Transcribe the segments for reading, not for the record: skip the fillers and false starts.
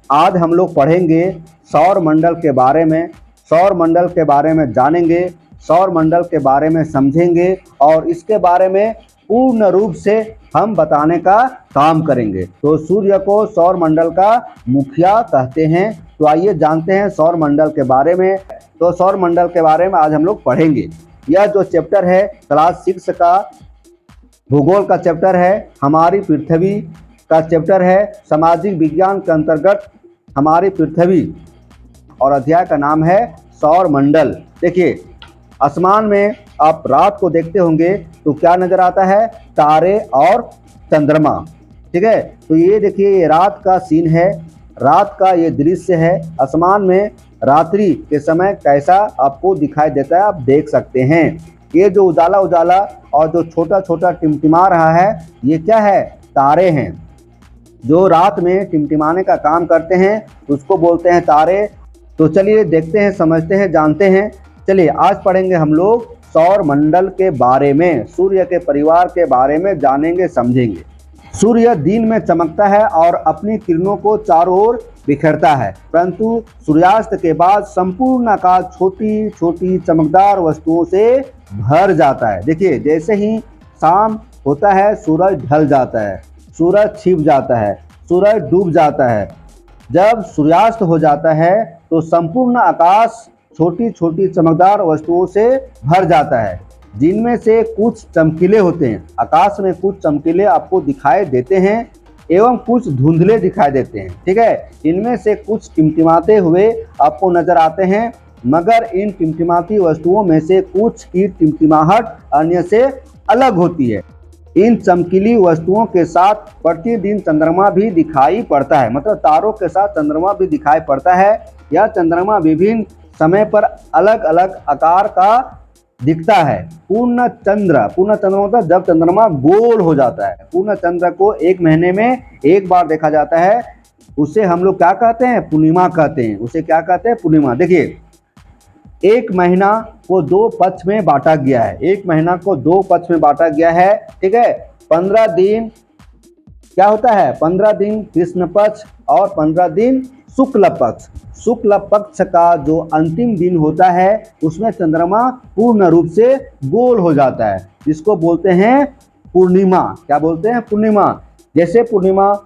आज हम लोग पढ़ेंगे सौर मंडल के बारे में, सौर मंडल के बारे में जानेंगे, सौर मंडल के बारे में समझेंगे और इसके बारे में पूर्ण रूप से हम बताने का काम करेंगे। तो सूर्य को सौर मंडल का मुखिया कहते हैं। तो आइए जानते हैं सौर मंडल के बारे में। तो सौर मंडल के बारे में आज हम लोग पढ़ेंगे। यह जो चैप्टर है क्लास 6 का भूगोल का चैप्टर है, हमारी पृथ्वी का चैप्टर है, सामाजिक विज्ञान के अंतर्गत हमारी पृथ्वी और अध्याय का नाम है सौर मंडल। देखिए आसमान में आप रात को देखते होंगे तो क्या नजर आता है? तारे और चंद्रमा। ठीक है, तो ये देखिए ये रात का सीन है, रात का ये दृश्य है। आसमान में रात्रि के समय कैसा आपको दिखाई देता है आप देख सकते हैं। ये जो उजाला उजाला और जो छोटा छोटा टिमटिमा रहा है ये क्या है? तारे हैं। जो रात में टिमटिमाने का काम करते हैं उसको बोलते हैं तारे। तो चलिए देखते हैं, समझते हैं, जानते हैं। चलिए आज पढ़ेंगे हम लोग सौर मंडल के बारे में, सूर्य के परिवार के बारे में जानेंगे, समझेंगे। सूर्य दिन में चमकता है और अपनी किरणों को चारों ओर बिखेरता है, परंतु सूर्यास्त के बाद संपूर्ण आकाश छोटी छोटी चमकदार वस्तुओं से भर जाता है। देखिए जैसे ही शाम होता है सूरज ढल जाता है, सूरज छिप जाता है, सूरज डूब जाता है। जब सूर्यास्त हो जाता है तो संपूर्ण आकाश छोटी छोटी चमकदार वस्तुओं से भर जाता है, जिनमें से कुछ चमकीले होते हैं। आकाश में कुछ चमकीले आपको दिखाई देते हैं एवं कुछ धुंधले दिखाई देते हैं। ठीक है, इनमें से कुछ टिमटिमाते हुए आपको नजर आते हैं, मगर इन टिमटिमाती वस्तुओं में से कुछ की टिमटिमाहट अन्य से अलग होती है। इन चमकीली वस्तुओं के साथ प्रतिदिन चंद्रमा भी दिखाई पड़ता है, मतलब तारों के साथ चंद्रमा भी दिखाई पड़ता है। यह चंद्रमा विभिन्न समय पर अलग अलग आकार का दिखता है। पूर्ण चंद्र मतलब जब चंद्रमा गोल हो जाता है। पूर्ण चंद्र को एक महीने में एक बार देखा जाता है, उसे हम लोग क्या कहते हैं? पूर्णिमा कहते हैं। उसे क्या कहते हैं? पूर्णिमा। देखिए एक महीना को दो पक्ष में बांटा गया है, एक महीना को दो पक्ष में बांटा गया है। ठीक है, 15 दिन क्या होता है? 15 दिन कृष्ण पक्ष और 15 दिन शुक्ल पक्ष। शुक्ल पक्ष का जो अंतिम दिन होता है उसमें चंद्रमा पूर्ण रूप से गोल हो जाता है, जिसको बोलते हैं पूर्णिमा। क्या बोलते हैं? पूर्णिमा। जैसे पूर्णिमा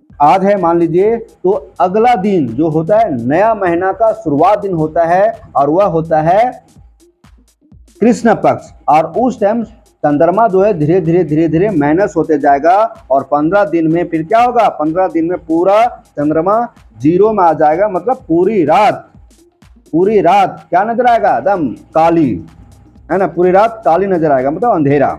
आज है मान लीजिए, तो अगला दिन जो होता है नया महीना का शुरुआत दिन होता है और वह होता है कृष्ण पक्ष। और उस टाइम चंद्रमा जो है धीरे धीरे माइनस होते जाएगा और 15 दिन में फिर क्या होगा? 15 दिन में पूरा चंद्रमा जीरो में आ जाएगा, मतलब पूरी रात क्या नजर आएगा? एकदम काली, है ना, पूरी रात काली नजर आएगा, मतलब अंधेरा।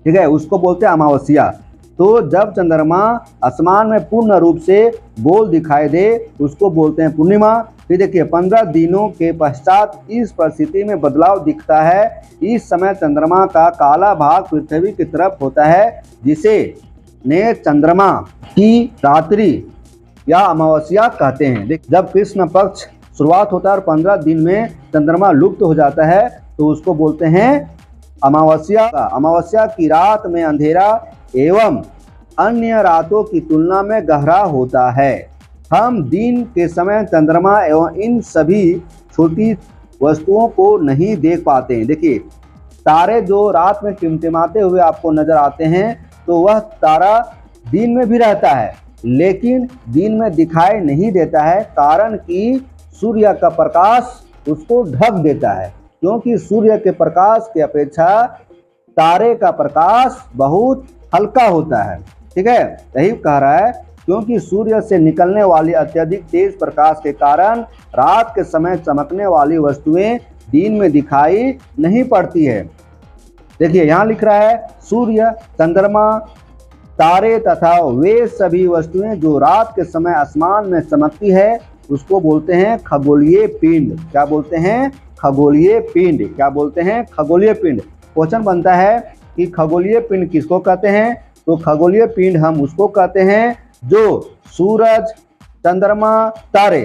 ठीक है, उसको बोलते हैं अमावस्या। तो जब चंद्रमा आसमान में पूर्ण रूप से गोल दिखाई दे उसको बोलते हैं पूर्णिमा। फिर देखिए 15 दिनों के पश्चात इस परिस्थिति में बदलाव दिखता है। इस समय चंद्रमा का काला भाग पृथ्वी की तरफ होता है, जिसे ने चंद्रमा की रात्रि या अमावस्या कहते हैं। जब कृष्ण पक्ष शुरुआत होता है और 15 दिन में चंद्रमा लुप्त हो जाता है तो उसको बोलते हैं अमावस्या। अमावस्या की रात में अंधेरा एवं अन्य रातों की तुलना में गहरा होता है। हम दिन के समय चंद्रमा एवं इन सभी छोटी वस्तुओं को नहीं देख पाते हैं। देखिए तारे जो रात में टिमटिमाते हुए आपको नजर आते हैं तो वह तारा दिन में भी रहता है लेकिन दिन में दिखाई नहीं देता है, कारण कि सूर्य का प्रकाश उसको ढक देता है। क्योंकि सूर्य के प्रकाश की अपेक्षा तारे का प्रकाश बहुत हल्का होता है। ठीक है, यही कह रहा है, क्योंकि सूर्य से निकलने वाली अत्यधिक तेज प्रकाश के कारण रात के समय चमकने वाली वस्तुएं दिन में दिखाई नहीं पड़ती है। देखिए यहाँ लिख रहा है सूर्य, चंद्रमा, तारे तथा वे सभी वस्तुएं जो रात के समय आसमान में चमकती है उसको बोलते हैं खगोलीय पिंड। क्या बोलते हैं? खगोलीय पिंड। क्या बोलते हैं? खगोलीय पिंड। क्वेश्चन बनता है कि खगोलीय पिंड किसको कहते हैं? तो खगोलीय पिंड हम उसको कहते हैं जो सूरज, चंद्रमा, तारे,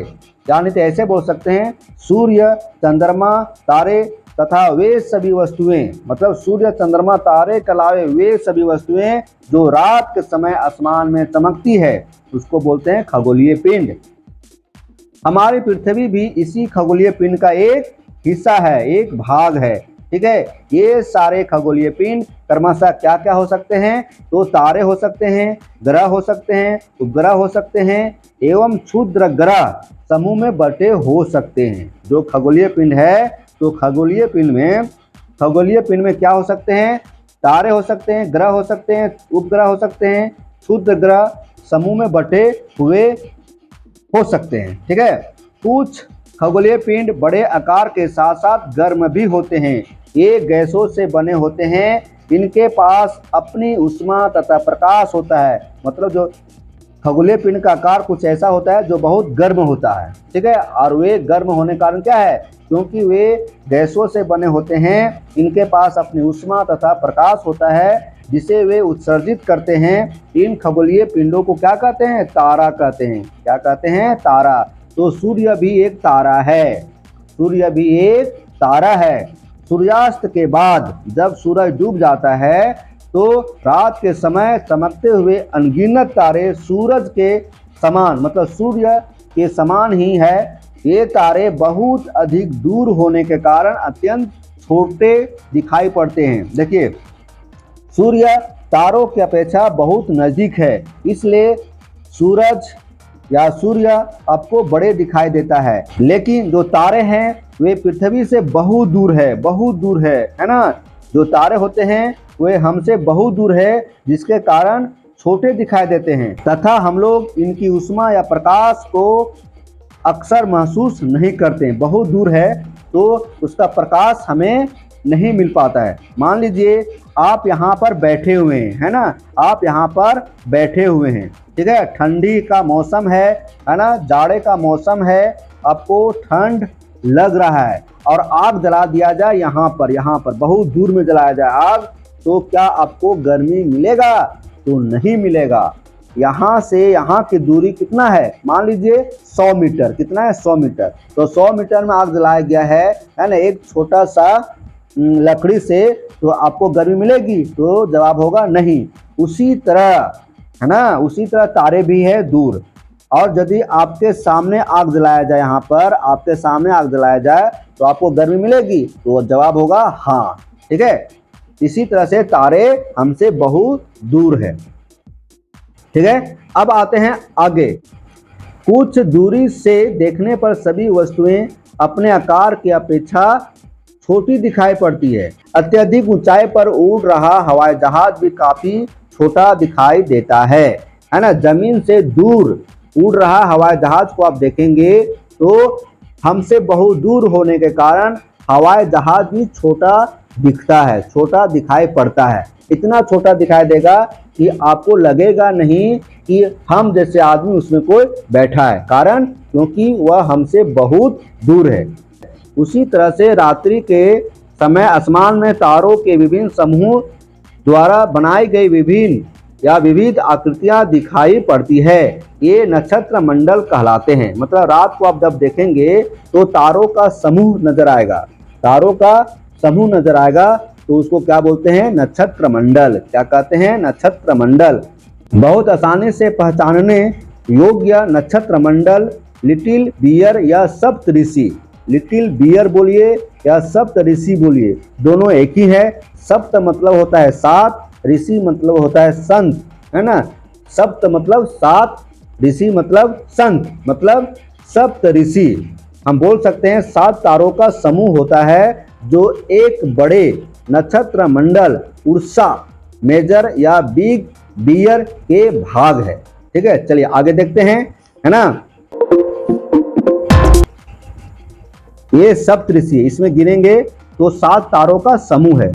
यानी तो ऐसे बोल सकते हैं सूर्य, चंद्रमा, तारे तथा वे सभी वस्तुएं, मतलब सूर्य चंद्रमा तारे के अलावे वे सभी वस्तुएं जो रात के समय आसमान में चमकती है, उसको बोलते हैं खगोलीय पिंड। हमारी पृथ्वी भी इसी खगोलीय पिंड का एक हिस्सा है, एक भाग है। ठीक है, ये सारे खगोलीय पिंड क्रमशः क्या क्या हो सकते हैं? तो तारे हो सकते हैं, ग्रह हो सकते हैं, उपग्रह हो सकते हैं एवं क्षुद्र ग्रह समूह में बटे हो सकते हैं। जो खगोलीय पिंड है, तो खगोलीय पिंड में क्या हो सकते हैं? तारे हो सकते हैं, ग्रह हो सकते हैं, उपग्रह हो सकते हैं, क्षुद्र ग्रह समूह में बटे हुए हो सकते हैं। ठीक है, कुछ खगोलीय पिंड बड़े आकार के साथ साथ गर्म भी होते हैं। ये गैसों से बने होते हैं, इनके पास अपनी ऊष्मा तथा प्रकाश होता है। मतलब जो खगोलीय पिंड का आकार कुछ ऐसा होता है जो बहुत गर्म होता है। ठीक है, और वे गर्म होने के कारण क्या है? क्योंकि वे गैसों से बने होते हैं, इनके पास अपनी ऊष्मा तथा प्रकाश होता है जिसे वे उत्सर्जित करते हैं। इन खगोलीय पिंडों को क्या कहते हैं? तारा कहते हैं। क्या कहते हैं? तारा। तो सूर्य भी एक तारा है, सूर्य भी एक तारा है। सूर्यास्त के बाद जब सूरज डूब जाता है तो रात के समय चमकते हुए अनगिनत तारे सूरज के समान, मतलब सूर्य के समान ही है। ये तारे बहुत अधिक दूर होने के कारण अत्यंत छोटे दिखाई पड़ते हैं। देखिए, सूर्य तारों की अपेक्षा बहुत नज़दीक है, इसलिए सूरज या सूर्य आपको बड़े दिखाई देता है। लेकिन जो तारे हैं वे पृथ्वी से बहुत दूर है, बहुत दूर है ना। जो तारे होते हैं वे हमसे बहुत दूर है, जिसके कारण छोटे दिखाई देते हैं तथा हम लोग इनकी ऊष्मा या प्रकाश को अक्सर महसूस नहीं करते हैं। बहुत दूर है तो उसका प्रकाश हमें नहीं मिल पाता है। मान लीजिए आप यहाँ पर बैठे हुए हैं, है ना, आप यहाँ पर बैठे हुए हैं। ठीक है, ठंडी का मौसम है ना, जाड़े का मौसम है, आपको ठंड लग रहा है और आग जला दिया जाए यहाँ पर बहुत दूर में जलाया जाए आग, तो क्या आपको गर्मी मिलेगा? तो नहीं मिलेगा। यहाँ से यहाँ की दूरी कितना है? मान लीजिए 100 मीटर। कितना है? 100 मीटर। तो 100 मीटर में आग जलाया गया है ना, एक छोटा सा लकड़ी से, तो आपको गर्मी मिलेगी? तो जवाब होगा नहीं। उसी तरह, है ना, उसी तरह तारे भी है दूर। और यदि आपके सामने आग जलाया जाए, यहाँ पर आपके सामने आग जलाया जाए तो आपको गर्मी मिलेगी? तो जवाब होगा हाँ। ठीक है, इसी तरह से तारे हमसे बहुत दूर है। ठीक है, अब आते हैं आगे। कुछ दूरी से देखने पर सभी वस्तुएं अपने आकार की अपेक्षा छोटी दिखाई पड़ती है। अत्यधिक ऊंचाई पर उड़ रहा हवाई जहाज भी काफी छोटा दिखाई देता है ना। जमीन से दूर उड़ रहा हवाई जहाज को आप देखेंगे तो हमसे बहुत दूर होने के कारण हवाई जहाज भी छोटा दिखता है, छोटा दिखाई पड़ता है। इतना छोटा दिखाई देगा कि आपको लगेगा नहीं कि हम जैसे आदमी उसमें कोई बैठा है, कारण क्योंकि वह हमसे बहुत दूर है। उसी तरह से रात्रि के समय आसमान में तारों के विभिन्न समूह द्वारा बनाई गई विविध आकृतियां दिखाई पड़ती है। ये नक्षत्र मंडल कहलाते हैं। मतलब रात को आप जब देखेंगे तो तारों का समूह नजर आएगा, तारों का समूह नजर आएगा, तो उसको क्या बोलते हैं? नक्षत्र मंडल। क्या कहते हैं? नक्षत्र मंडल। बहुत आसानी से पहचानने योग्य नक्षत्र मंडल लिटिल बियर या सप्तऋषि, लिटिल बियर बोलिए या सप्तऋषि बोलिए, दोनों एक ही है। सप्त मतलब होता है 7, ऋषि मतलब होता है संत, है ना। सप्त मतलब 7, ऋषि मतलब संत, मतलब सप्तऋषि। हम बोल सकते हैं 7 तारों का समूह होता है जो एक बड़े नक्षत्र मंडल उर्सा मेजर या बिग बियर के भाग है। ठीक है, चलिए आगे देखते हैं, है ना। ये सप्तऋषि, इसमें गिनेंगे तो 7 तारों का समूह है।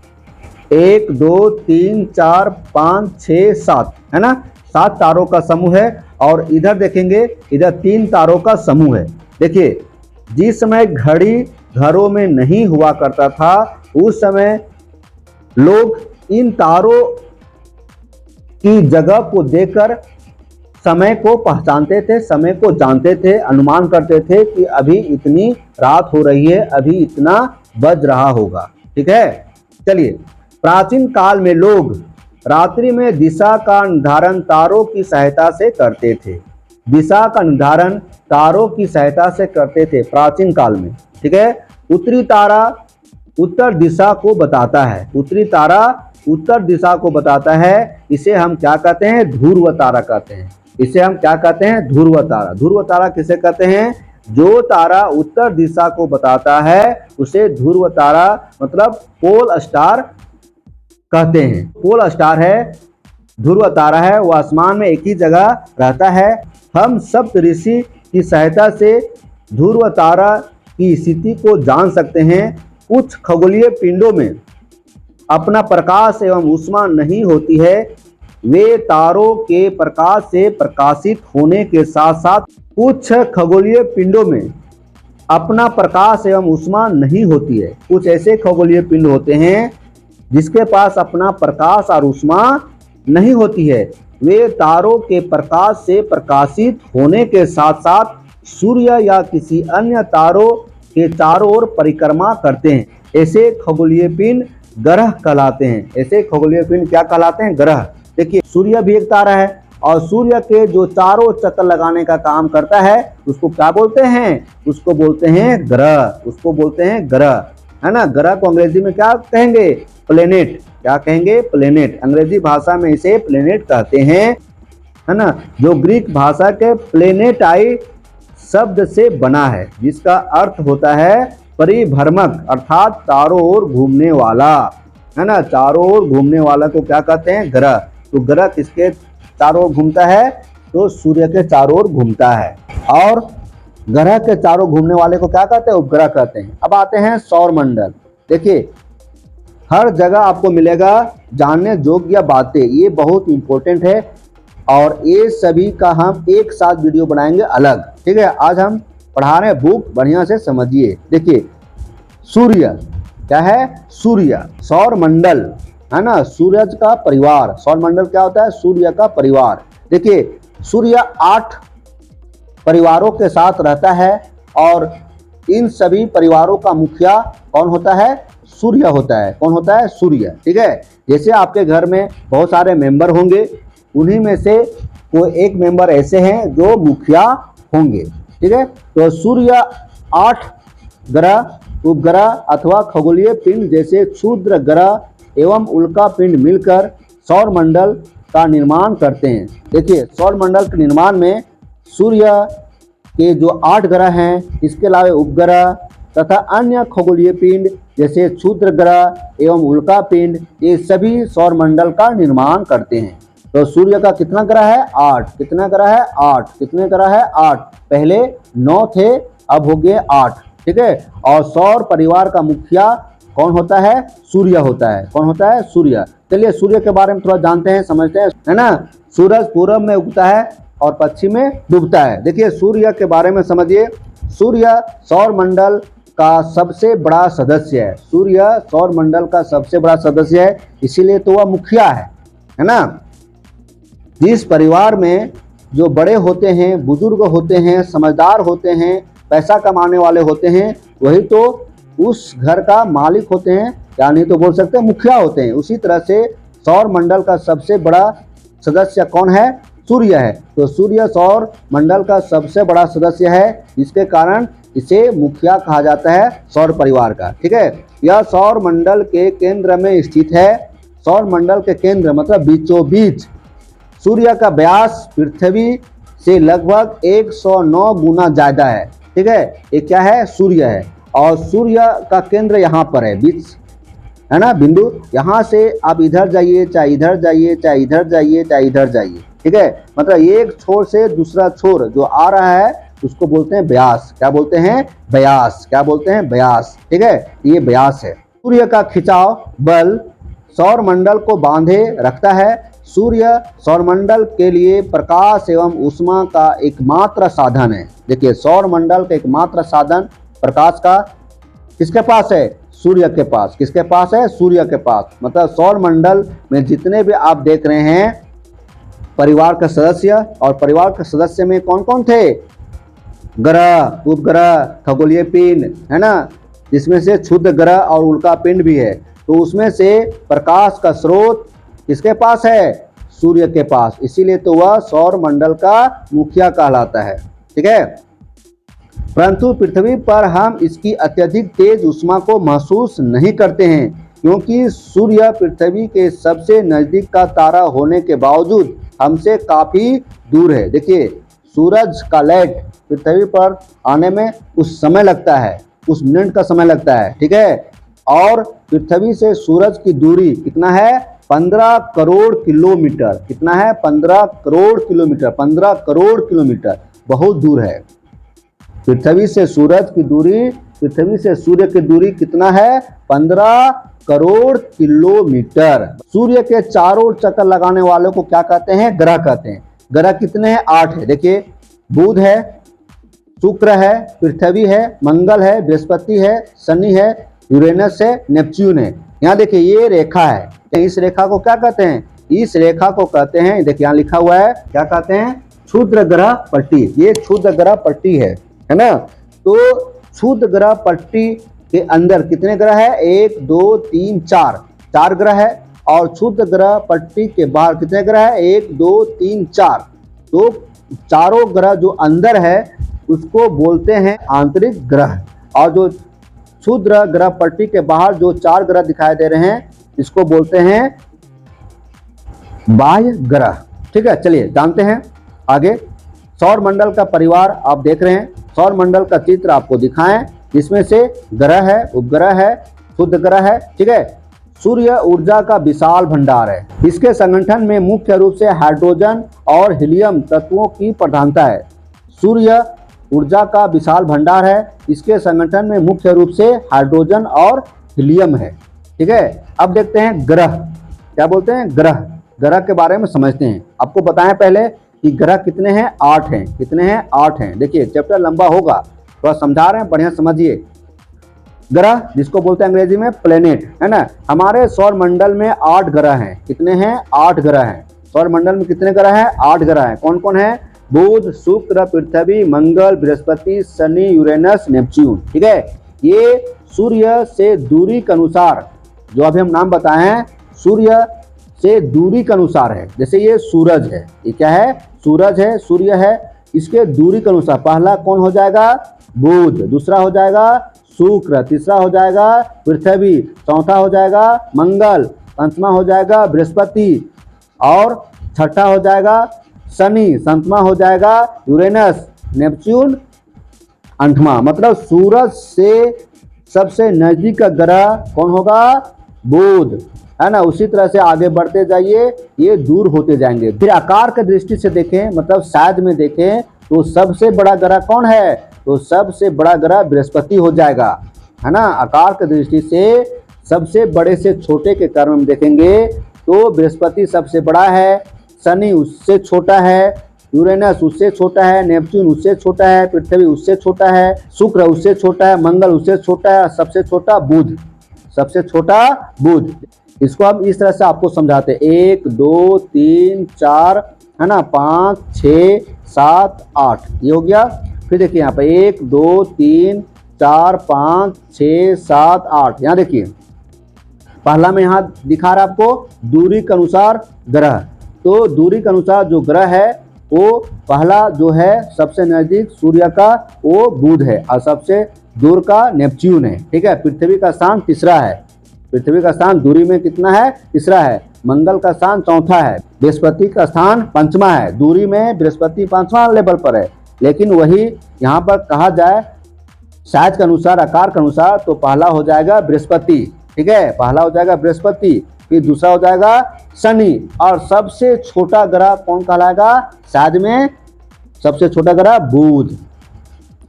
1 2 3 4 5 6 7, है ना, 7 तारों का समूह है। और इधर देखेंगे, इधर 3 तारों का समूह है। देखिए, जिस समय घड़ी घरों में नहीं हुआ करता था, उस समय लोग इन तारों की जगह को देखकर समय को पहचानते थे, समय को जानते थे, अनुमान करते थे कि अभी इतनी रात हो रही है, अभी इतना बज रहा होगा। ठीक है, चलिए। प्राचीन काल में लोग रात्रि में दिशा का निर्धारण तारों की सहायता से करते थे। दिशा का निर्धारण तारों की सहायता से करते थे प्राचीन काल में। ठीक है, उत्तरी तारा उत्तर दिशा को बताता है। उत्तरी तारा उत्तर दिशा को बताता है। इसे हम क्या कहते हैं? ध्रुव तारा कहते हैं। इसे हम क्या कहते हैं? ध्रुव तारा। ध्रुव तारा किसे कहते हैं? जो तारा उत्तर दिशा को बताता है उसे ध्रुव तारा मतलब पोल स्टार कहते हैं। पोल स्टार है, ध्रुव तारा है, वो आसमान में एक ही जगह रहता है। हम सप्तऋषि की सहायता से ध्रुव तारा की स्थिति को जान सकते हैं। कुछ खगोलीय पिंडों में अपना प्रकाश एवं ऊष्मा नहीं होती है। वे तारों के प्रकाश से प्रकाशित होने के साथ साथ कुछ खगोलीय पिंडों में अपना प्रकाश एवं ऊष्मा नहीं होती है। कुछ ऐसे खगोलीय पिंड होते हैं जिसके पास अपना प्रकाश और ऊष्मा नहीं होती है। वे तारों के प्रकाश से प्रकाशित होने के साथ साथ सूर्य या किसी अन्य तारों के चारों ओर परिक्रमा करते हैं। ऐसे खगोलीय पिंड ग्रह कहलाते हैं। ऐसे खगोलीय पिंड क्या कहलाते हैं? ग्रह। देखिए, सूर्य भी एक तारा है और सूर्य के जो चारों चक्कर लगाने का काम करता है उसको क्या बोलते हैं? उसको बोलते हैं ग्रह। उसको बोलते हैं ग्रह, है ना। ग्रह को अंग्रेजी में क्या कहेंगे? प्लेनेट। क्या कहेंगे? प्लेनेट। अंग्रेजी भाषा में इसे प्लेनेट कहते हैं, है ना, जो ग्रीक भाषा के प्लेनेटाई शब्द से बना है, जिसका अर्थ होता है परिभ्रमक अर्थात चारों ओर घूमने वाला, है ना। चारों ओर घूमने वाला को क्या कहते हैं? ग्रह। तो ग्रह किसके चारों ओर घूमता है? तो सूर्य के चारों ओर घूमता है। और ग्रह के चारों घूमने वाले को क्या कहते हैं? उपग्रह कहते हैं। अब आते हैं सौर मंडल। देखिए, हर जगह आपको मिलेगा जानने योग्य बातें, ये बहुत इंपॉर्टेंट है और ये सभी का हम एक साथ वीडियो बनाएंगे अलग। ठीक है, आज हम पढ़ा रहे हैं, बुक बढ़िया से समझिए। देखिए, सूर्य क्या है? सूर्य सौर मंडल, है ना, सूरज का परिवार। सौर मंडल क्या होता है? सूर्य का परिवार। देखिए, सूर्य 8 परिवारों के साथ रहता है और इन सभी परिवारों का मुखिया कौन होता है? सूर्य होता है। कौन होता है? सूर्य। ठीक है, जैसे आपके घर में बहुत सारे मेंबर होंगे, उन्हीं में से कोई एक मेंबर ऐसे हैं जो मुखिया होंगे। ठीक है, तो सूर्य 8 ग्रह, उपग्रह अथवा खगोलीय पिंड जैसे क्षुद्र ग्रह एवं उल्का पिंड मिलकर सौर मंडल का निर्माण करते हैं। देखिए, सौर मंडल के निर्माण में सूर्य के जो 8 ग्रह हैं, इसके अलावा उपग्रह तथा अन्य खगोलीय पिंड जैसे क्षुद्र ग्रह एवं उल्का पिंड, ये सभी सौर मंडल का निर्माण करते हैं। तो सूर्य का कितना ग्रह है? 8। कितना ग्रह है? 8। कितने ग्रह है? 8। पहले 9 थे, अब हो गए 8। ठीक है, और सौर परिवार का मुखिया कौन होता है? सूर्य होता है। कौन होता है? सूर्य। चलिए, सूर्य के बारे में थोड़ा जानते हैं, समझते हैं, है ना। सूरज पूरब में उगता है और पश्चिम में डूबता है। देखिए, सूर्य के बारे में समझिए। सूर्य सौर मंडल का सबसे बड़ा सदस्य है। सूर्य सौर मंडल का सबसे बड़ा सदस्य है, इसीलिए तो वह मुखिया है ना। जिस परिवार में जो बड़े होते हैं, बुजुर्ग होते हैं, समझदार होते हैं, पैसा कमाने वाले होते हैं, वही तो उस घर का मालिक होते हैं, या नहीं तो बोल सकते हैं मुखिया होते हैं। उसी तरह से सौर मंडल का सबसे बड़ा सदस्य कौन है? सूर्य है। तो सूर्य सौर मंडल का सबसे बड़ा सदस्य है, जिसके कारण इसे मुखिया कहा जाता है सौर परिवार का। ठीक है, यह सौर मंडल के केंद्र में स्थित है। सौर मंडल के केंद्र मतलब बीचों बीच। सूर्य का व्यास पृथ्वी से लगभग 109 गुना ज़्यादा है। ठीक है, ये क्या है? सूर्य है। और सूर्य का केंद्र यहाँ पर है, बीच, है ना, बिंदु। यहाँ से आप इधर जाइए, चाहे इधर जाइए, चाहे इधर जाइए, चाहे इधर जाइए। ठीक है, मतलब एक छोर से दूसरा छोर जो आ रहा है उसको बोलते हैं व्यास। क्या बोलते हैं? व्यास। क्या बोलते हैं? व्यास। ठीक है, ये व्यास है। सूर्य का खिंचाव बल सौर मंडल को बांधे रखता है। सूर्य सौरमंडल के लिए प्रकाश एवं ऊष्मा का एकमात्र साधन है। देखिए, सौर मंडल का एकमात्र साधन प्रकाश का किसके पास है? सूर्य के पास। किसके पास है? सूर्य के पास। मतलब सौर मंडल में जितने भी आप देख रहे हैं परिवार के सदस्य, और परिवार के सदस्य में कौन कौन थे? ग्रह, उपग्रह, खगोलीय पिंड, है ना, जिसमें से क्षुद्र ग्रह और उल्का पिंड भी है। तो उसमें से प्रकाश का स्रोत किसके पास है? सूर्य के पास, इसीलिए तो वह सौर मंडल का मुखिया कहलाता है। ठीक है, परंतु पृथ्वी पर हम इसकी अत्यधिक तेज ऊष्मा को महसूस नहीं करते हैं, क्योंकि सूर्य पृथ्वी के सबसे नज़दीक का तारा होने के बावजूद हमसे काफ़ी दूर है। देखिए, सूरज का लाइट पृथ्वी पर आने में कुछ समय लगता है, कुछ मिनट का समय लगता है। ठीक है, और पृथ्वी से सूरज की दूरी कितना है? 15 करोड़ किलोमीटर। कितना है? 15 करोड़ किलोमीटर। 15 करोड़ किलोमीटर बहुत दूर है। पृथ्वी से सूरज की दूरी, पृथ्वी से सूर्य की दूरी कितना है? 15 करोड़ किलोमीटर। सूर्य के चारों ओर चक्कर लगाने वालों को क्या कहते हैं? ग्रह कहते हैं। ग्रह कितने हैं? 8 है। देखिए, बुध है, शुक्र है, पृथ्वी है, मंगल है, बृहस्पति है, शनि है, यूरेनस है, नेपच्यून है। यहाँ देखिए, ये रेखा है, इस रेखा को क्या कहते हैं? इस रेखा को कहते हैं, देखिए यहाँ लिखा हुआ है, क्या कहते हैं? क्षुद्र ग्रह पट्टी। ये क्षुद्र ग्रह पट्टी है ना। तो क्षुद्र ग्रह पट्टी के अंदर कितने ग्रह है? 1 2 3 4, 4 ग्रह है। और क्षुद्र ग्रह पट्टी के बाहर कितने ग्रह है? 1 2 3 4। तो चारों ग्रह जो अंदर है उसको बोलते हैं आंतरिक ग्रह, और जो क्षुद्र ग्रह पट्टी के बाहर जो 4 ग्रह दिखाई दे रहे हैं इसको बोलते हैं बाह्य ग्रह। ठीक है, चलिए जानते हैं आगे। सौर मंडल का परिवार आप देख रहे हैं, सौर मंडल का चित्र आपको दिखाएं, जिसमें से ग्रह है, उपग्रह है, क्षुद्र ग्रह है। ठीक है, सूर्य ऊर्जा का विशाल भंडार है। इसके संगठन में मुख्य रूप से हाइड्रोजन और हीलियम तत्वों की प्रधानता है। सूर्य ऊर्जा का विशाल भंडार है, इसके संगठन में मुख्य रूप से हाइड्रोजन और हीलियम है। ठीक है, अब देखते हैं ग्रह, क्या बोलते हैं? ग्रह। ग्रह के बारे में समझते हैं। आपको बताएं पहले कि ग्रह कितने हैं? 8 हैं। कितने हैं? 8 हैं। देखिए, चैप्टर लंबा होगा, थोड़ा समझा रहे हैं, बढ़िया समझिए। ग्रह जिसको बोलते हैं अंग्रेजी में प्लेनेट, है ना। हमारे सौर मंडल में 8 ग्रह हैं। कितने हैं? 8 ग्रह हैं। सौर मंडल में कितने ग्रह हैं? 8 ग्रह हैं। कौन कौन है? बुध, शुक्र, पृथ्वी, मंगल, बृहस्पति, शनि, यूरेनस, नेपच्यून। ठीक है, ये सूर्य से दूरी के अनुसार, जो अभी हम नाम बताए हैं, सूर्य से दूरी के अनुसार है। जैसे ये सूरज है, ये क्या है? सूरज है, सूर्य है। इसके दूरी के अनुसार पहला कौन हो जाएगा? बुध, दूसरा हो जाएगा शुक्र, तीसरा हो जाएगा पृथ्वी, चौथा हो जाएगा मंगल, पांचवा हो जाएगा बृहस्पति, और छठा हो जाएगा शनि, सातवां हो जाएगा यूरेनस, नेपच्यून आठवां। मतलब सूरज से सबसे नजदीक का ग्रह कौन होगा? बुध, है ना। उसी तरह से आगे बढ़ते जाइए, ये दूर होते जाएंगे। फिर आकार की दृष्टि से देखें, मतलब साइज में देखें, तो सबसे बड़ा ग्रह कौन है? तो सबसे बड़ा ग्रह बृहस्पति हो जाएगा, है ना। आकार की दृष्टि से सबसे बड़े से छोटे के क्रम में देखेंगे तो बृहस्पति सबसे बड़ा है, शनि उससे छोटा है, यूरेनस उससे छोटा है, नेपच्यून उससे छोटा है, पृथ्वी उससे छोटा है, शुक्र उससे छोटा है, मंगल उससे छोटा है, सबसे छोटा बुध, सबसे छोटा बुध। इसको हम इस तरह से आपको समझाते हैं, 1 2 3 4, है ना, 5 6 7 8, ये हो गया। फिर देखिए यहाँ पे 1 2 3 4 5 6 7 8। यहाँ देखिए पहला में यहाँ दिखा रहा है आपको दूरी के अनुसार ग्रह। तो दूरी के अनुसार जो ग्रह है वो पहला जो है सबसे नजदीक सूर्य का वो बुध है, और सबसे दूर का नेपच्यून है। ठीक है, पृथ्वी का स्थान तीसरा है, पृथ्वी का स्थान दूरी में कितना है? तीसरा है। मंगल का स्थान चौथा है, बृहस्पति का स्थान पांचवा है। दूरी में बृहस्पति पांचवा लेवल पर है, लेकिन वही यहाँ पर कहा जाए साइज के अनुसार, आकार के अनुसार, तो पहला हो जाएगा बृहस्पति। ठीक है, पहला हो जाएगा बृहस्पति, फिर दूसरा हो जाएगा शनि, और सबसे छोटा ग्रह कौन कहलाएगा? साइज में सबसे छोटा ग्रह बुध,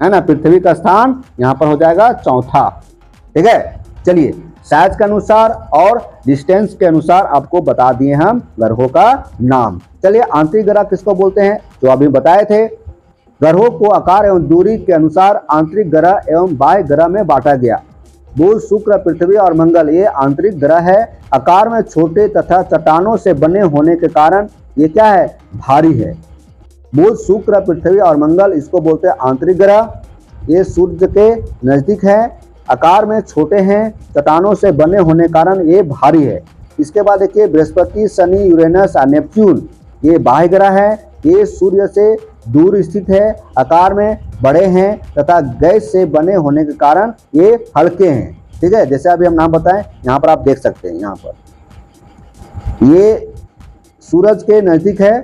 है ना। पृथ्वी का स्थान यहाँ पर हो जाएगा चौथा। ठीक है, चलिए साइज के अनुसार और डिस्टेंस के अनुसार आपको बता दिए हम ग्रहों का नाम। चलिए आंतरिक ग्रह किसको बोलते हैं, जो अभी बताए थे। ग्रहों को आकार एवं दूरी के अनुसार आंतरिक ग्रह एवं बाह्य ग्रह में बांटा गया। बुध, शुक्र, पृथ्वी और मंगल ये आंतरिक ग्रह है। आकार में छोटे तथा चट्टानों से बने होने के कारण ये क्या है? भारी है। बुध, शुक्र, पृथ्वी और मंगल इसको बोलते हैं आंतरिक ग्रह। ये सूर्य के नजदीक है, आकार में छोटे हैं, चट्टानों से बने होने कारण ये भारी है। इसके बाद देखिए बृहस्पति, शनि, यूरेनस और नेपच्यून ये बाह्य ग्रह है। ये सूर्य से दूर स्थित है, आकार में बड़े हैं तथा गैस से बने होने के कारण ये हल्के हैं। ठीक है, जैसे अभी हम नाम बताएं, यहाँ पर आप देख सकते हैं, यहाँ पर ये सूरज के नज़दीक है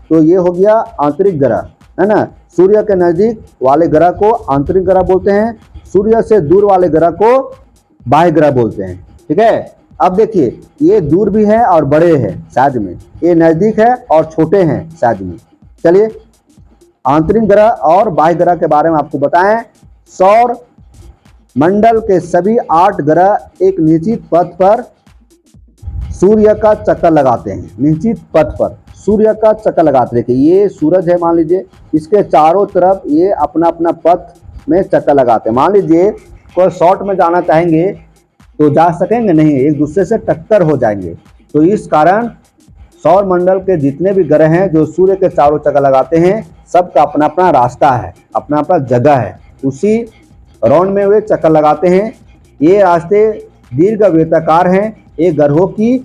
तो ये हो गया आंतरिक ग्रह, है ना। सूर्य के नज़दीक वाले ग्रह को आंतरिक ग्रह बोलते हैं, सूर्य से दूर वाले ग्रह को बाह्य ग्रह बोलते हैं। ठीक है, अब देखिए ये दूर भी है और बड़े हैं साइज में, ये नज़दीक है और छोटे हैं साइज में। चलिए आंतरिक ग्रह और बाह्य ग्रह के बारे में आपको बताएं। सौर मंडल के सभी 8 ग्रह एक निश्चित पथ पर सूर्य का चक्कर लगाते हैं। निश्चित पथ पर सूर्य का चक्कर लगाते हैं। देखिए ये सूरज है, मान लीजिए इसके चारों तरफ ये अपना अपना पथ में चक्कर लगाते हैं। मान लीजिए कोई शॉर्ट में जाना चाहेंगे तो जा सकेंगे नहीं, एक दूसरे से टक्कर हो जाएंगे। तो इस कारण सौर मंडल के जितने भी ग्रह हैं जो सूर्य के चारों चक्कर लगाते हैं, सबका अपना अपना रास्ता है, अपना अपना जगह है, उसी राउंड में वे चक्कर लगाते हैं। ये रास्ते दीर्घ वृत्ताकार हैं। ये ग्रहों की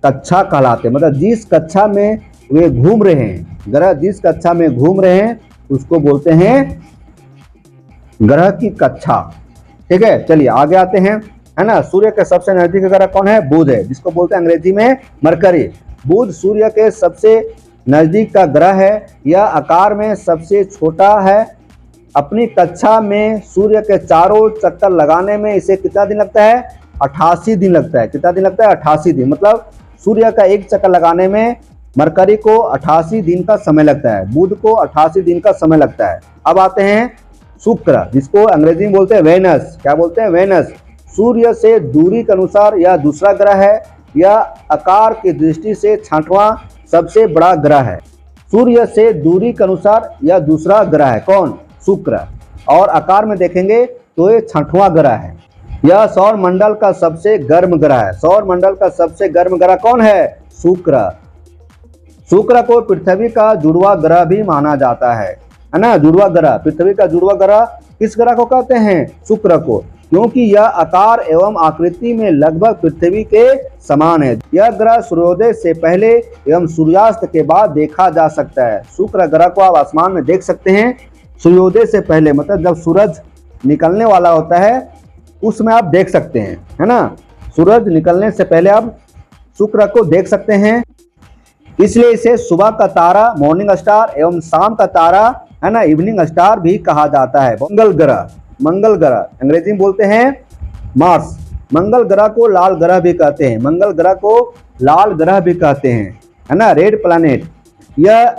कक्षा कहलाते हैं, मतलब जिस कक्षा में वे घूम रहे हैं, ग्रह जिस कक्षा में घूम रहे हैं उसको बोलते हैं ग्रह की कक्षा। ठीक है, चलिए आगे आते हैं, है ना। सूर्य के सबसे नजदीक ग्रह कौन है? बुध है, जिसको बोलते हैं अंग्रेजी में मरकरी। बुध सूर्य के सबसे नजदीक का ग्रह है। यह आकार में सबसे छोटा है। अपनी कक्षा में सूर्य के चारों चक्कर लगाने में इसे कितना दिन लगता है? 88 दिन लगता है। कितना दिन लगता है? 88 दिन। मतलब सूर्य का एक चक्कर लगाने में मरकरी को 88 दिन का समय लगता है, बुध को 88 दिन का समय लगता है। अब आते हैं शुक्र, जिसको अंग्रेजी में बोलते हैं वेनस। क्या बोलते हैं? वेनस। सूर्य से दूरी के अनुसार यह दूसरा ग्रह है। यह आकार की दृष्टि से 6वां सबसे बड़ा ग्रह है। सूर्य से दूरी के अनुसार यह दूसरा ग्रह है। कौन? शुक्र। और आकार में देखेंगे तो ये 6वां ग्रह है। यह सौर मंडल का सबसे गर्म ग्रह है। सौर मंडल का सबसे गर्म ग्रह कौन है? शुक्र। शुक्र को पृथ्वी का जुड़वा ग्रह भी माना जाता है ना। जुड़वा ग्रह, पृथ्वी का जुड़वा ग्रह किस ग्रह को कहते हैं? शुक्र को, क्योंकि यह आकार एवं आकृति में लगभग पृथ्वी के समान है। यह ग्रह सूर्योदय से पहले एवं सूर्यास्त के बाद देखा जा सकता है। शुक्र ग्रह को आप आसमान में देख सकते हैं सूर्योदय से पहले, मतलब जब सूरज निकलने वाला होता है उसमें आप देख सकते हैं, है ना। सूरज निकलने से पहले आप शुक्र को देख सकते हैं, इसलिए इसे सुबह का तारा, मॉर्निंग स्टार एवं शाम का तारा, है ना, इवनिंग स्टार भी कहा जाता है। मंगल ग्रह, मंगल ग्रह अंग्रेजी में बोलते हैं मार्स। मंगल ग्रह को लाल ग्रह भी कहते हैं। मंगल ग्रह को लाल ग्रह भी कहते हैं, है ना, रेड प्लैनेट। यह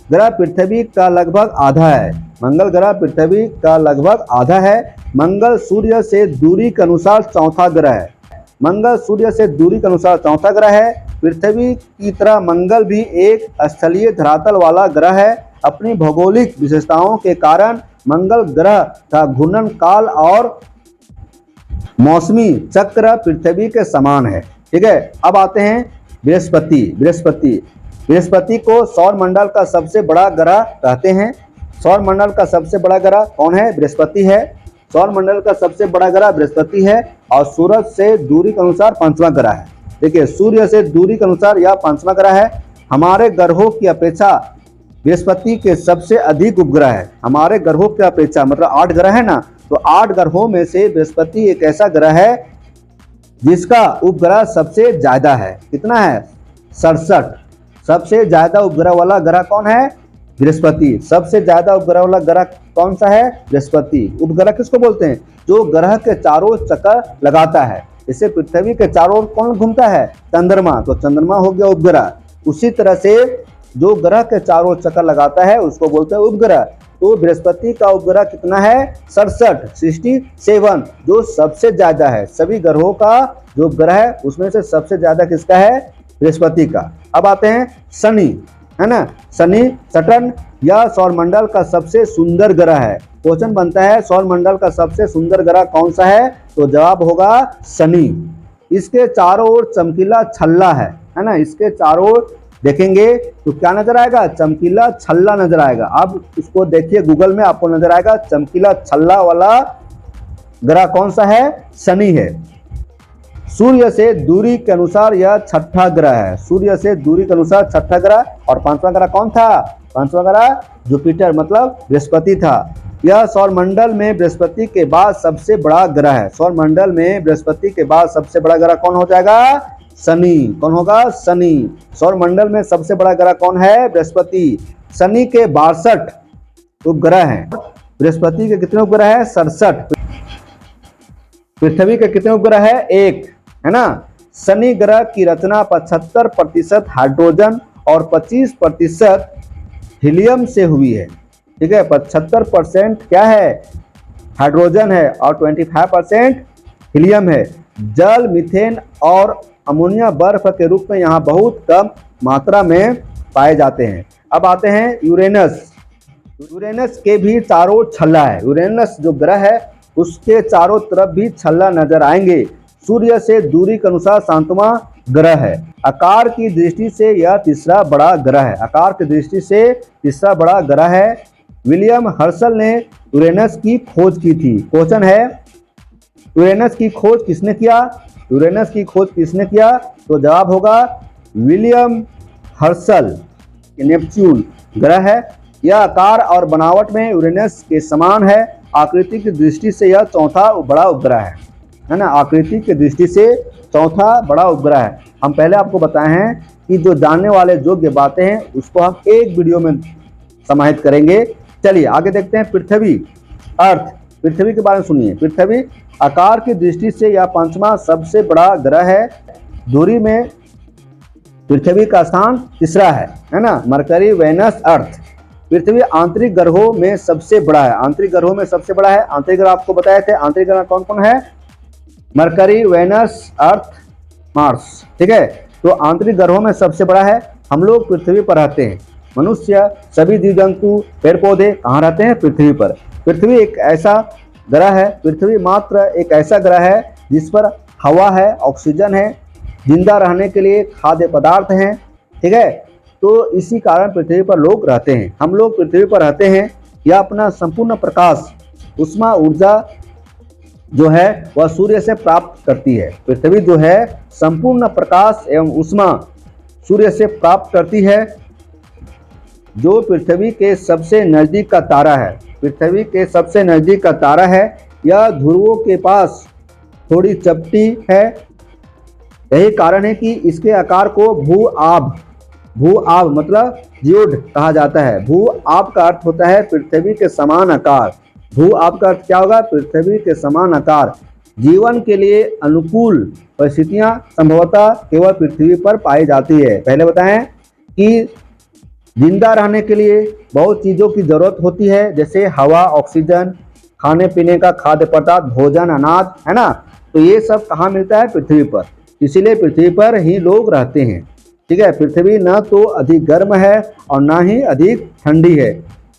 ग्रह पृथ्वी का लगभग आधा है। मंगल ग्रह पृथ्वी का लगभग आधा है। मंगल सूर्य से दूरी के अनुसार चौथा ग्रह है। मंगल सूर्य से दूरी के अनुसार चौथा ग्रह है। पृथ्वी की तरह मंगल भी एक स्थलीय धरातल वाला ग्रह है। अपनी भौगोलिक विशेषताओं के कारण मंगल ग्रह का घूर्णन काल और मौसमी चक्र पृथ्वी के समान है। ठीक है, अब आते हैं बृहस्पति। बृहस्पति बृहस्पति को सौर मंडल का सबसे बड़ा ग्रह कहते हैं। सौर मंडल का सबसे बड़ा ग्रह कौन है? बृहस्पति है। सौर मंडल का सबसे बड़ा ग्रह बृहस्पति है और सूरज से दूरी के अनुसार 5वां ग्रह है। देखिए सूर्य से दूरी के अनुसार यह 5वां ग्रह है। हमारे ग्रहों की अपेक्षा बृहस्पति के सबसे अधिक उपग्रह है। हमारे ग्रहों की अपेक्षा, मतलब 8 ग्रह है ना, तो 8 ग्रहों में से बृहस्पति एक ऐसा ग्रह है जिसका उपग्रह सबसे ज्यादा है। कितना है? 67। सबसे ज्यादा उपग्रह वाला ग्रह कौन है? बृहस्पति। सबसे ज्यादा उपग्रह वाला ग्रह कौन सा है? बृहस्पति। उपग्रह किसको बोलते हैं? जो ग्रह के चारों चक्कर लगाता है। इसे पृथ्वी के चारों ओर कौन घूमता है? चंद्रमा। तो चंद्रमा हो गया उपग्रह। उसी तरह से जो ग्रह के चारों चक्कर लगाता है उसको बोलते हैं उपग्रह। तो बृहस्पति का उपग्रह कितना है? 67, जो सबसे ज्यादा है। सभी ग्रहों का जो उपग्रह है उसमें से सबसे ज्यादा किसका है? बृहस्पति का। अब आते हैं शनि, है ना। शनि, सटर्न, यह सौरमंडल का सबसे सुंदर ग्रह है। क्वेश्चन बनता है सौरमंडल का सबसे सुंदर ग्रह कौन सा है? तो जवाब होगा शनि। इसके चारों ओर चमकीला छल्ला है ना। इसके चारों ओर देखेंगे तो क्या नजर आएगा? चमकीला छल्ला नजर आएगा। अब इसको देखिए गूगल में, आपको नजर आएगा चमकीला छल्ला वाला ग्रह कौन सा है? शनि है। सूर्य से दूरी के अनुसार यह छठा ग्रह है। सूर्य से दूरी के अनुसार छठा ग्रह। और पांचवा ग्रह कौन था? पांचवा ग्रह जुपिटर मतलब बृहस्पति था। यह सौरमंडल में बृहस्पति के बाद सबसे बड़ा ग्रह है। सौरमंडल में बृहस्पति के बाद सबसे बड़ा ग्रह कौन हो जाएगा? शनि। कौन होगा? शनि। सौरमंडल में सबसे बड़ा ग्रह कौन है? बृहस्पति। शनि के 62 उपग्रह हैं। बृहस्पति के कितने उपग्रह है? 67। पृथ्वी के कितने उपग्रह है? 1, है ना। शनि ग्रह की रचना 75% हाइड्रोजन और 25% हीलियम से हुई है। ठीक है, 75% क्या है? हाइड्रोजन है और 25% हीलियम है। जल, मीथेन और अमोनिया बर्फ के रूप में यहाँ बहुत कम मात्रा में पाए जाते हैं। अब आते हैं यूरेनस। यूरेनस के भी चारों छल्ला है। यूरेनस जो ग्रह है उसके चारों तरफ भी छल्ला नजर आएंगे। सूर्य से दूरी के अनुसार 7वां ग्रह है। आकार की दृष्टि से यह तीसरा बड़ा ग्रह है। आकार की दृष्टि से तीसरा बड़ा ग्रह है। विलियम हर्शल ने यूरेनस की खोज की थी। क्वेश्चन है, यूरेनस की खोज किसने किया? यूरेनस की खोज किसने किया? तो जवाब होगा विलियम हर्शल। नेपच्यून ग्रह है। यह आकार और बनावट में यूरेनस के समान है। आकृति की दृष्टि से यह चौथा बड़ा उपग्रह है ना। आकृति की दृष्टि से चौथा बड़ा उपग्रह है। हम पहले आपको बताए हैं कि जो जानने वाले योग्य बातें हैं उसको हम एक वीडियो में समाहित करेंगे। चलिए आगे देखते हैं। पृथ्वी, अर्थ। पृथ्वी के बारे में सुनिए। पृथ्वी आकार की दृष्टि से यह 5वां सबसे बड़ा ग्रह है। दूरी में पृथ्वी का स्थान तीसरा है ना। मरकरी, वेनस, अर्थ। पृथ्वी आंतरिक ग्रहों में सबसे बड़ा है। आंतरिक ग्रहों में सबसे बड़ा है। आंतरिक ग्रह आपको बताए थे। आंतरिक ग्रह कौन कौन है? मरकरी, वेनस, अर्थ, मार्स। ठीक है, तो आंतरिक ग्रहों में सबसे बड़ा है। हम लोग पृथ्वी पर रहते हैं। मनुष्य, सभी जीव जंतु, पेड़ पौधे कहाँ रहते हैं? पृथ्वी पर। पृथ्वी एक ऐसा ग्रह है, पृथ्वी मात्र एक ऐसा ग्रह है जिस पर हवा है, ऑक्सीजन है, जिंदा रहने के लिए खाद्य पदार्थ हैं। ठीक है, तो इसी कारण पृथ्वी पर लोग रहते हैं। हम लोग पृथ्वी पर रहते हैं। यह अपना संपूर्ण प्रकाश, ऊष्मा, ऊर्जा जो है वह सूर्य से प्राप्त करती है। पृथ्वी जो है संपूर्ण प्रकाश एवं ऊष्मा सूर्य से प्राप्त करती है, जो पृथ्वी के सबसे नज़दीक का तारा है। पृथ्वी के सबसे नज़दीक का तारा है। यह ध्रुवों के पास थोड़ी चपटी है। यही कारण है कि इसके आकार को भू आब मतलब जियोड कहा जाता है। भू आब का अर्थ होता है पृथ्वी के समान आकार। भू आब का अर्थ क्या होगा? पृथ्वी के समान आकार। जीवन के लिए अनुकूल परिस्थितियां संभवतः केवल पृथ्वी पर पाई जाती है। पहले बताएं कि जिंदा रहने के लिए बहुत चीज़ों की जरूरत होती है, जैसे हवा, ऑक्सीजन, खाने पीने का खाद्य पदार्थ, भोजन, अनाज, है ना। तो ये सब कहाँ मिलता है? पृथ्वी पर। इसीलिए पृथ्वी पर ही लोग रहते हैं। ठीक है, पृथ्वी न तो अधिक गर्म है और ना ही अधिक ठंडी है।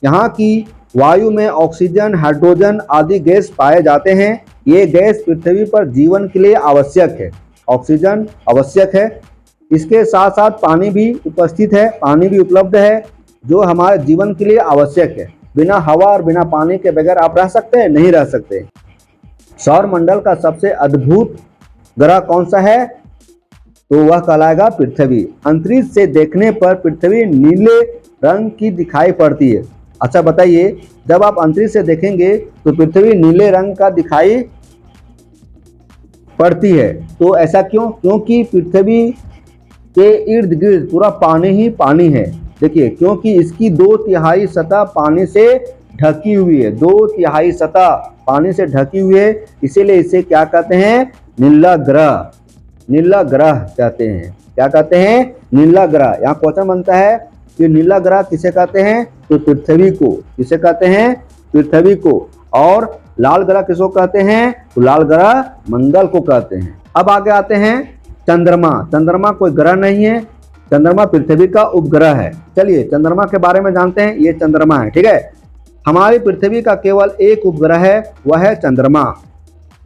यहाँ की वायु में ऑक्सीजन, हाइड्रोजन आदि गैस पाए जाते हैं। ये गैस पृथ्वी पर जीवन के लिए आवश्यक है। ऑक्सीजन आवश्यक है। इसके साथ साथ पानी भी उपस्थित है, पानी भी उपलब्ध है, जो हमारे जीवन के लिए आवश्यक है। बिना हवा और बिना पानी के बगैर आप रह सकते हैं? नहीं रह सकते। सौरमंडल का सबसे अद्भुत ग्रह कौन सा है? तो वह कहलाएगा पृथ्वी। अंतरिक्ष से देखने पर पृथ्वी नीले रंग की दिखाई पड़ती है। अच्छा बताइए, जब आप अंतरिक्ष से देखेंगे तो पृथ्वी नीले रंग का दिखाई पड़ती है। तो ऐसा क्यों? क्योंकि पृथ्वी के इर्द गिर्द पूरा पानी ही पानी है। देखिए, क्योंकि इसकी 2/3 सतह पानी से ढकी हुई है। 2/3 सतह पानी से ढकी हुई है, इसीलिए इसे क्या कहते हैं? नीला ग्रह। नीला ग्रह कहते हैं। क्या कहते हैं? नीला ग्रह। यहाँ क्वेश्चन बनता है कि नीला ग्रह किसे कहते हैं? तो पृथ्वी को। किसे कहते हैं? पृथ्वी को। और लाल ग्रह किसको कहते हैं? तो लाल ग्रह मंगल को कहते हैं। अब आगे आते हैं चंद्रमा। चंद्रमा कोई ग्रह नहीं है, चंद्रमा पृथ्वी का उपग्रह है। चलिए चंद्रमा के बारे में जानते हैं। ये चंद्रमा है। ठीक है, हमारी पृथ्वी का केवल एक उपग्रह है, वह है चंद्रमा।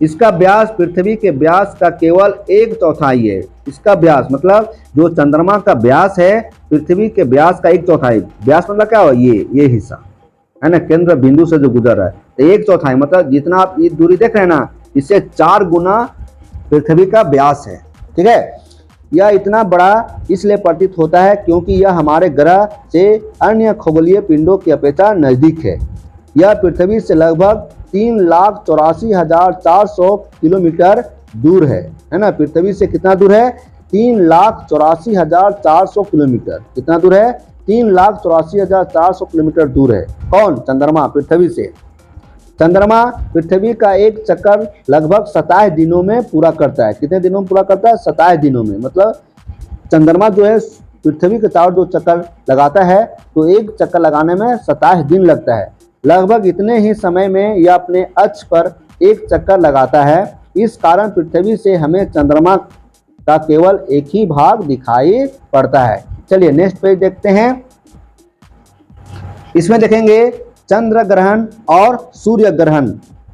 इसका व्यास पृथ्वी के व्यास का केवल 1/4 है। इसका व्यास मतलब जो चंद्रमा का व्यास है पृथ्वी के व्यास का 1/4। व्यास मतलब क्या हो? ये हिस्सा है ना, केंद्र बिंदु से जो गुजर रहा है तो 1/4 मतलब जितना आप ये दूरी देख रहे हैं ना, इससे 4 गुना पृथ्वी का व्यास है। ठीक है, यह इतना बड़ा इसलिए प्रतीत होता है क्योंकि यह हमारे ग्रह से अन्य खगोलीय पिंडों की अपेक्षा नज़दीक है। यह पृथ्वी से लगभग 3,84,400 किलोमीटर दूर है ना। पृथ्वी से कितना दूर है? 3,84,400 किलोमीटर। कितना दूर है? 3,84,400 किलोमीटर दूर है। कौन? चंद्रमा पृथ्वी से। चंद्रमा पृथ्वी का एक चक्कर लगभग 27 दिनों में पूरा करता है। कितने दिनों में पूरा करता है? 27 दिनों में। मतलब चंद्रमा जो है पृथ्वी के चारों जो चक्कर लगाता है, तो एक चक्कर लगाने में 27 दिन लगता है। लगभग इतने ही समय में यह अपने अक्ष पर एक चक्कर लगाता है। इस कारण पृथ्वी से हमें चंद्रमा का केवल एक ही भाग दिखाई पड़ता है। चलिए नेक्स्ट पेज देखते हैं। इसमें देखेंगे चंद्र ग्रहण और सूर्य ग्रहण,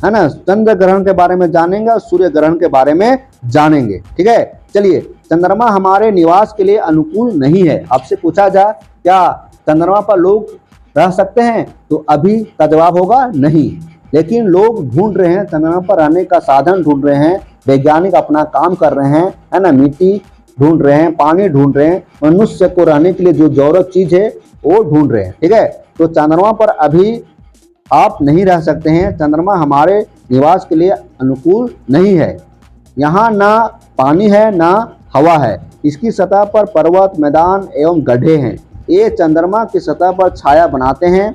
है ना। चंद्र ग्रहण के बारे में जानेंगे और सूर्य ग्रहण के बारे में जानेंगे। ठीक है, चलिए। चंद्रमा हमारे निवास के लिए अनुकूल नहीं है। आपसे पूछा जाए क्या चंद्रमा पर लोग रह सकते हैं, तो अभी का जवाब होगा नहीं। लेकिन लोग ढूंढ रहे हैं, चंद्रमा पर रहने का साधन ढूंढ रहे हैं। वैज्ञानिक अपना काम कर रहे हैं, है ना। मिट्टी ढूंढ रहे हैं, पानी ढूंढ रहे हैं, मनुष्य को रहने के लिए जो जरूरत चीज है वो ढूंढ रहे हैं। ठीक है, तो चंद्रमा पर अभी आप नहीं रह सकते हैं। चंद्रमा हमारे निवास के लिए अनुकूल नहीं है। यहाँ ना पानी है ना हवा है। इसकी सतह पर पर्वत, मैदान एवं गड्ढे हैं। ये चंद्रमा की सतह पर छाया बनाते हैं।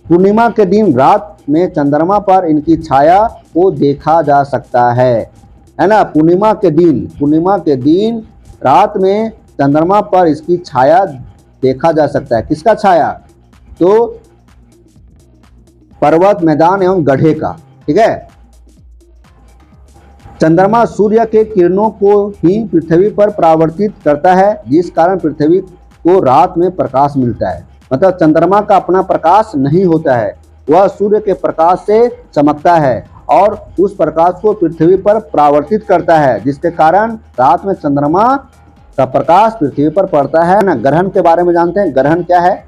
पूर्णिमा के दिन रात में चंद्रमा पर इनकी छाया को देखा जा सकता है ना। पूर्णिमा के दिन रात में चंद्रमा पर इसकी छाया देखा जा सकता है। किसका छाया? तो पर्वत, मैदान एवं गड्ढे का। ठीक है, चंद्रमा सूर्य के किरणों को ही पृथ्वी पर परावर्तित करता है, जिस कारण पृथ्वी को रात में प्रकाश मिलता है। मतलब चंद्रमा का अपना प्रकाश नहीं होता है, वह सूर्य के प्रकाश से चमकता है और उस प्रकाश को पृथ्वी पर परावर्तित करता है, जिसके कारण रात में चंद्रमा का प्रकाश पृथ्वी पर पड़ता है ना। ग्रहण के बारे में जानते हैं। ग्रहण क्या है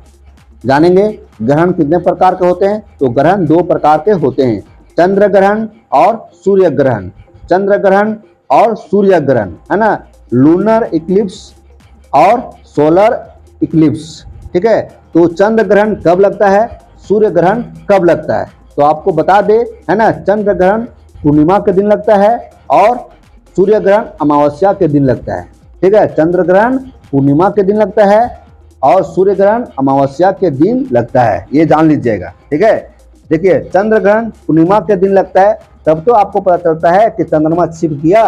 जानेंगे। ग्रहण कितने प्रकार के होते हैं? तो ग्रहण 2 प्रकार के होते हैं, चंद्र ग्रहण और सूर्य ग्रहण। चंद्र ग्रहण और सूर्य ग्रहण, है ना। लूनर इक्लिप्स और सोलर इक्लिप्स। ठीक है, तो चंद्र ग्रहण कब लगता है, सूर्य ग्रहण कब लगता है? तो आपको बता दे, है ना। चंद्र ग्रहण पूर्णिमा के दिन लगता है और सूर्य ग्रहण अमावस्या के दिन लगता है। ठीक है, चंद्र ग्रहण पूर्णिमा के दिन लगता है और सूर्य ग्रहण अमावस्या के दिन लगता है। ये जान लीजिएगा। ठीक है, देखिए चंद्र ग्रहण पूर्णिमा के दिन लगता है, तब तो आपको पता चलता है कि चंद्रमा छिप गया,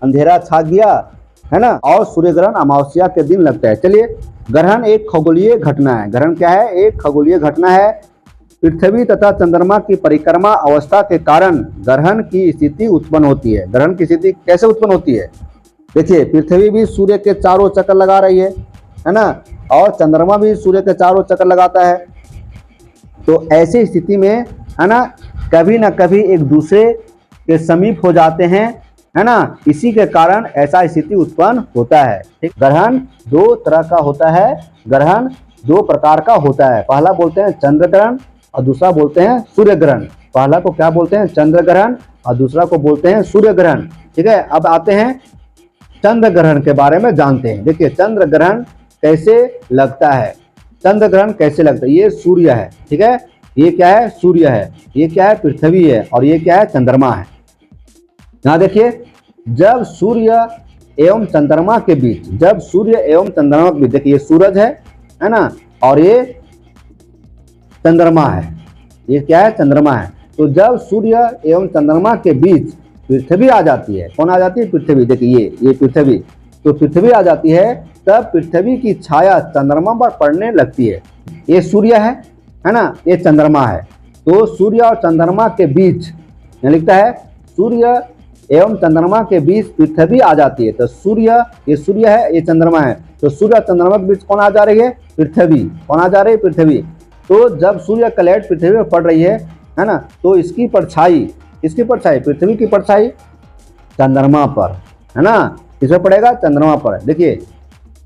अंधेरा छा गया, है ना। और सूर्य ग्रहण अमावस्या के दिन लगता है। चलिए, ग्रहण एक खगोलीय घटना है। ग्रहण क्या है? एक खगोलीय घटना है। पृथ्वी तथा चंद्रमा की परिक्रमा अवस्था के कारण ग्रहण की स्थिति उत्पन्न होती है। ग्रहण की स्थिति कैसे उत्पन्न होती है? देखिए, पृथ्वी भी सूर्य के चारों चक्कर लगा रही है ना, और चंद्रमा भी सूर्य के चारों चक्कर लगाता है। तो ऐसी स्थिति में, है ना, कभी ना कभी एक दूसरे के समीप हो जाते हैं, है ना। इसी के कारण ऐसा स्थिति उत्पन्न होता है। ठीक, ग्रहण 2 तरह का होता है। ग्रहण 2 प्रकार का होता है। पहला बोलते हैं चंद्र ग्रहण और दूसरा बोलते हैं सूर्य ग्रहण। पहला को क्या बोलते हैं? चंद्र ग्रहण, और दूसरा को बोलते हैं सूर्य ग्रहण। ठीक है, अब आते हैं चंद्र ग्रहण के बारे में जानते हैं। देखिए, चंद्र ग्रहण कैसे लगता है। चंद्र ग्रहण कैसे लगता है? ये सूर्य है। ठीक है, ये क्या है? सूर्य है। ये क्या है? पृथ्वी है। और ये क्या है? चंद्रमा है। यहाँ देखिए, जब सूर्य एवं चंद्रमा के बीच, देखिए ये सूरज है ना, और ये चंद्रमा है। ये क्या है? चंद्रमा है। तो जब सूर्य एवं चंद्रमा के बीच पृथ्वी आ जाती है, कौन आ जाती है? पृथ्वी। देखिए ये पृथ्वी, तो पृथ्वी आ जाती है, तब पृथ्वी की छाया चंद्रमा पर पड़ने लगती है। ये सूर्य है ना, ये चंद्रमा है। तो सूर्य और चंद्रमा के बीच, यहाँ लिखता है सूर्य एवं चंद्रमा के बीच पृथ्वी आ जाती है। तो ये सूर्य है, ये चंद्रमा है। तो सूर्य और चंद्रमा के बीच कौन आ जा रही है? पृथ्वी। कौन आ जा रही है? पृथ्वी। तो जब सूर्य का लाइट पृथ्वी पर पड़ रही है ना, तो इसकी परछाई, पृथ्वी की परछाई चंद्रमा पर, है ना, किसमें पड़ेगा? चंद्रमा पर। देखिए,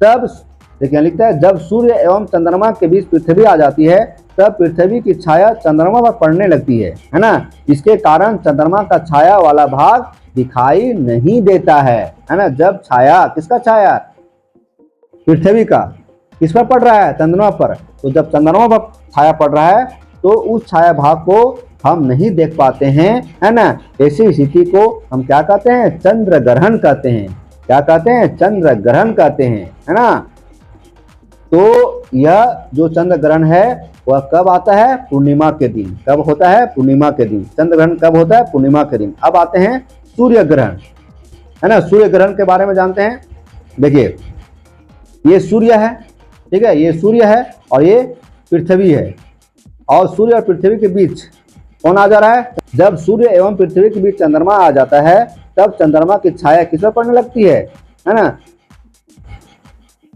तब देखिए लिखता है, जब सूर्य एवं चंद्रमा के बीच पृथ्वी आ जाती है, तब पृथ्वी की छाया चंद्रमा पर पड़ने लगती है ना। इसके कारण चंद्रमा का छाया वाला भाग दिखाई नहीं देता है ना। जब छाया, किसका छाया, पृथ्वी का, किस पर पड़ रहा है, चंद्रमा पर, तो जब चंद्रमा पर छाया पड़ रहा है तो उस छाया भाग को हम नहीं देख पाते हैं, है ना। ऐसी स्थिति को हम क्या कहते हैं, चंद्र ग्रहण कहते हैं। क्या कहते हैं, चंद्र ग्रहण कहते हैं, है ना। तो यह जो चंद्र ग्रहण है वह कब आता है, पूर्णिमा के दिन। कब होता है, पूर्णिमा के दिन। चंद्र ग्रहण कब होता है, पूर्णिमा के दिन। अब आते हैं सूर्य ग्रहण, है ना। सूर्य ग्रहण के बारे में जानते हैं। देखिए, ये सूर्य है, ठीक है, ये सूर्य है और ये पृथ्वी है, और सूर्य और पृथ्वी के बीच कौन आ जा रहा है। जब सूर्य एवं पृथ्वी के बीच चंद्रमा आ जाता है तब चंद्रमा की छाया किस पर पड़ने लगती है ना।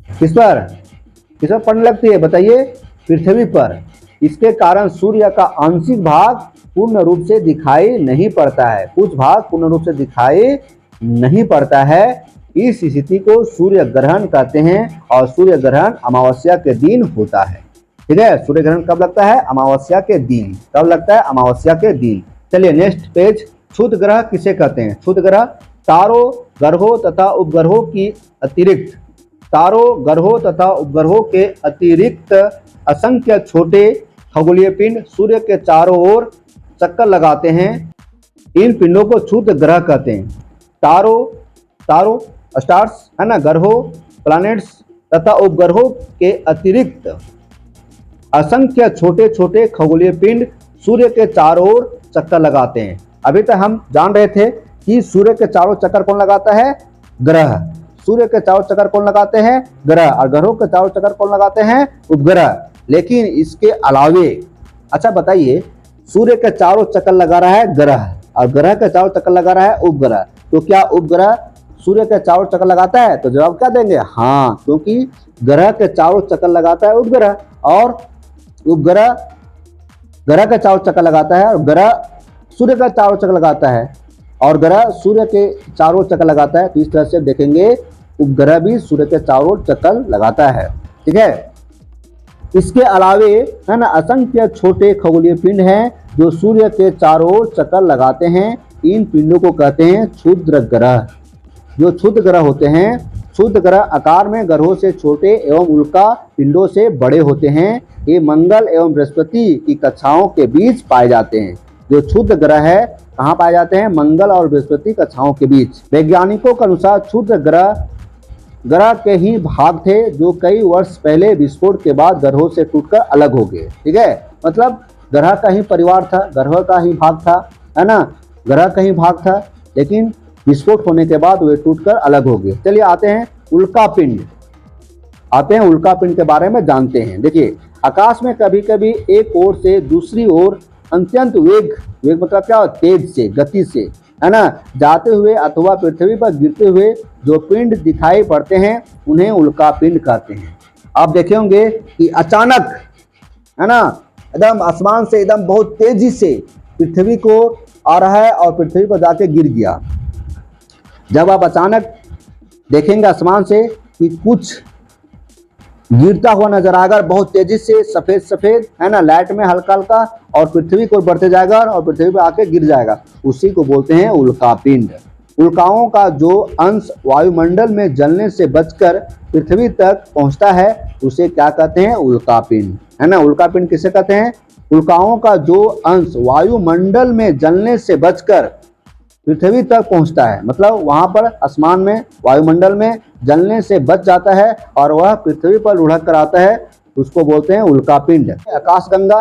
किस पर पड़ने लगती है, बताइए, पृथ्वी पर। इसके कारण सूर्य का आंशिक भाग पूर्ण रूप से दिखाई नहीं पड़ता है, कुछ भाग पूर्ण रूप से दिखाई नहीं पड़ता है। इस स्थिति को सूर्य ग्रहण कहते हैं, और सूर्य ग्रहण अमावस्या के दिन होता है, ठीक है। सूर्य ग्रहण कब लगता है, अमावस्या के दिन। कब लगता है, अमावस्या के दिन। चलिए नेक्स्ट पेज। क्षुद्र ग्रह किसे कहते हैं, क्षुद्र ग्रह, तारों, ग्रहों तथा उपग्रहों की अतिरिक्त, तारों, ग्रहों तथा उपग्रहों के अतिरिक्त असंख्य छोटे खगोलीय पिंड सूर्य के चारों ओर चक्कर लगाते हैं। इन पिंडों को क्षुद्र ग्रह कहते हैं। तारों स्टार्स, है ना, ग्रहों प्लैनेट्स तथा उपग्रहों के अतिरिक्त असंख्य छोटे छोटे खगोलीय पिंड सूर्य के चारों ओर चक्कर लगाते हैं। अभी तक हम जान रहे थे कि सूर्य के चारों चक्कर कौन लगाता है, ग्रह। सूर्य के चारों चक्कर कौन लगाते हैं, ग्रह। और ग्रहों के चारों चक्कर कौन लगाते हैं, उपग्रह। लेकिन इसके अलावे, अच्छा बताइए, सूर्य के चारों चक्कर लगा रहा है ग्रह और ग्रह के चारों चक्कर लगा रहा है उपग्रह, तो क्या उपग्रह सूर्य के चारों चक्कर लगाता है, तो जवाब क्या देंगे, हाँ, क्योंकि ग्रह के चारों चक्कर लगाता है उपग्रह, और उपग्रह ग्रह के चारों चक्कर लगाता है, और ग्रह सूर्य का चारों चक्कर लगाता है, और ग्रह सूर्य के चारों चक्कर लगाता है। तो इस तरह से देखेंगे उपग्रह भी सूर्य के चारों चक्कर लगाता है, ठीक है। इसके अलावे, है ना, असंख्य छोटे खगोलीय पिंड हैं जो सूर्य के चारों ओर चक्कर लगाते हैं। इन पिंडों को कहते हैं क्षुद्र ग्रह। जो क्षुद्र ग्रह होते हैं, क्षुद्र ग्रह आकार में ग्रहों से छोटे एवं उल्का पिंडों से बड़े होते हैं। ये मंगल एवं बृहस्पति की कक्षाओं के बीच पाए जाते हैं। जो क्षुद्र ग्रह है कहाँ पाए जाते हैं, मंगल और बृहस्पति कक्षाओं के बीच। वैज्ञानिकों के अनुसार क्षुद्र ग्रह के ही भाग थे जो कई वर्ष पहले विस्फोट के बाद ग्रहों से टूटकर अलग हो गए, ठीक है। मतलब ग्रह का ही परिवार था, ग्रह का ही भाग था, है ना, ग्रह का ही भाग था, लेकिन विस्फोट होने के बाद वे टूटकर अलग हो गए। चलिए आते हैं उल्का पिंड, उल्का पिंड के बारे में जानते हैं। देखिए, आकाश में कभी कभी एक ओर से दूसरी ओर अत्यंत वेग मतलब क्या, तेज से, गति से, है ना, जाते हुए अथवा पृथ्वी पर गिरते हुए जो पिंड दिखाई पड़ते हैं उन्हें उल्का पिंड कहते हैं। आप देखे होंगे कि अचानक, है ना, एकदम आसमान से एकदम बहुत तेजी से पृथ्वी को आ रहा है और पृथ्वी पर जाके गिर गया। जब आप अचानक देखेंगे आसमान से कि कुछ गिरता हुआ नजर आएगा बहुत तेजी से, सफेद सफेद, है ना, लाइट में हल्का हल्का, और पृथ्वी को बढ़ते जाएगा और पृथ्वी पर आके गिर जाएगा, उसी को बोलते हैं उल्का पिंड। उल्काओं का जो अंश वायुमंडल में जलने से बचकर पृथ्वी तक पहुंचता है उसे क्या कहते हैं, उल्का पिंड, है ना। उल्का पिंड किसे कहते हैं, उल्काओं का जो अंश वायुमंडल में जलने से बचकर पृथ्वी तक पहुंचता है, मतलब वहां पर आसमान में, वायुमंडल में जलने से बच जाता है और वह पृथ्वी पर लुढ़क कर आता है, उसको बोलते हैं उल्का पिंड। आकाशगंगा,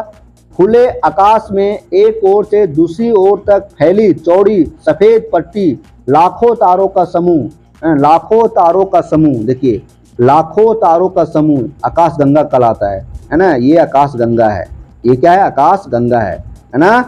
खुले आकाश में एक ओर से दूसरी ओर तक फैली चौड़ी सफेद पट्टी, लाखों तारों का समूह, लाखों तारों का समूह, देखिए लाखों तारों का समूह आकाशगंगा कहलाता है ना। ये आकाशगंगा है, ये क्या है, आकाशगंगा है ना।